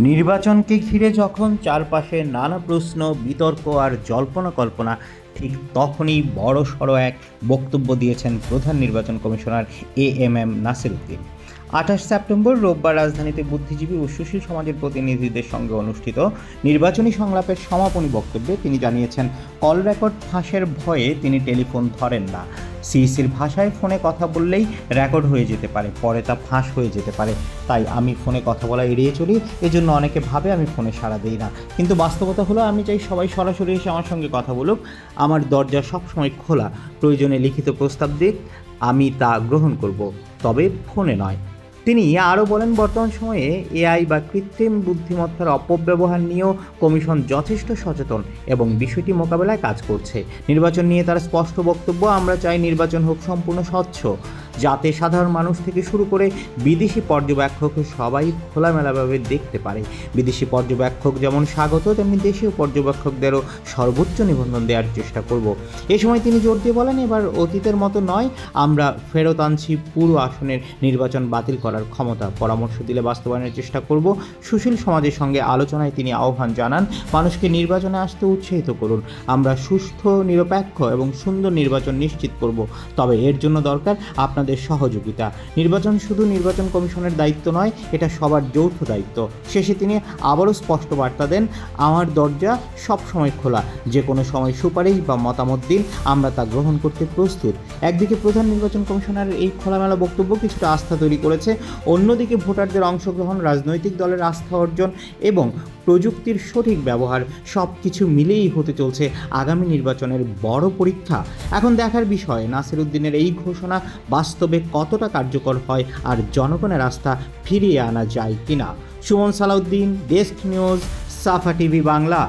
নির্বাচনকে ঘিরে যখন চারপাশে নানা প্রশ্ন, বিতর্ক আর জল্পনা কল্পনা, ঠিক তখনই বড়সড় এক বক্তব্য দিয়েছেন প্রধান নির্বাচন commissioner AMM Nasir Uddin. ২৮ September রোববার রাজধানীতে বুদ্ধিজীবী ও সুশীল সমাজের প্রতিনিধিদের সঙ্গে অনুষ্ঠিত নির্বাচনী সংলাপের সমাপনী বক্তব্যে তিনি জানিয়েছেন, কল রেকর্ড ফাঁসের ভয়ে তিনি টেলিফোন ধরেন না। সিইসির ভাষায় ফোনে কথা বললেই রেকর্ড হয়ে যেতে পারে, পরে তা ফাঁস হয়ে যেতে পারে। তাই আমি ফোনে কথা বলা এড়িয়ে চলি। এজন্য অনেকে ভাবে আমি ফোনে সাড়া দিই না, কিন্তু বাস্তবতা হলো আমি চাই সবাই সরাসরি এসে আমার সঙ্গে কথা বলুক। আমার দরজা সবসময় খোলা, প্রয়োজনে লিখিত প্রস্তাব দিক, আমি তা গ্রহণ করব, তবে ফোনে নয়। তিনি আরও বলেন, বর্তমান সময়ে এআই বা কৃত্রিম বুদ্ধিমত্তার অপব্যবহার নিয়েও কমিশন যথেষ্ট সচেতন এবং বিষয়টি মোকাবেলায় কাজ করছে। নির্বাচন নিয়ে তার স্পষ্ট বক্তব্য, আমরা চাই নির্বাচন হোক সম্পূর্ণ স্বচ্ছ, যাতে সাধারণ মানুষ থেকে শুরু করে বিদেশি পর্যবেক্ষক সবাই খোলামেলাভাবে দেখতে পারে। বিদেশি পর্যবেক্ষক যেমন স্বাগত, তেমনি দেশীয় পর্যবেক্ষকদেরও সর্বোচ্চ নিবন্ধন দেওয়ার চেষ্টা করব। এ সময় তিনি জোর দিয়ে বলেন, এবার অতীতের মতো নয়, আমরা ফেরত আনছি পুরো আসনের নির্বাচন বাতিল করার ক্ষমতা। পরামর্শ দিলে বাস্তবায়নের চেষ্টা করব। সুশীল সমাজের সঙ্গে আলোচনায় তিনি আহ্বান জানান, মানুষকে নির্বাচনে আসতে উৎসাহিত করুন। আমরা সুষ্ঠু, নিরপেক্ষ এবং সুন্দর নির্বাচন নিশ্চিত করব, তবে এর জন্য দরকার আপনাদের সহযোগিতা। নির্বাচন শুধু নির্বাচন কমিশনের দায়িত্ব নয়, এটা সবার যৌথ দায়িত্ব। শেষে তিনি আবারও স্পষ্ট বার্তা দেন, আমার দরজা সব সময় খোলা, যে কোনো সময় সুপারিশ বা মতামত দিন, আমরা তা গ্রহণ করতে প্রস্তুত। একদিকে প্রধান নির্বাচন কমিশনারের এই খোলামেলা বক্তব্য কিছুটা আস্থা তৈরি করেছে, অন্যদিকে ভোটারদের অংশগ্রহণ, রাজনৈতিক দলের আস্থা অর্জন এবং প্রযুক্তির সঠিক ব্যবহার, সব কিছু মিলেই হতে চলছে আগামী নির্বাচনের বড় পরীক্ষা। এখন দেখার বিষয়, নাসির উদ্দিনের এই ঘোষণা বাস্তবে কতটা কার্যকর হয় আর জনগণের আস্থা ফিরিয়ে আনা যায় কিনা। সুমন সালাউদ্দিন, ডেস্ক নিউজ, সাফা টিভি বাংলা।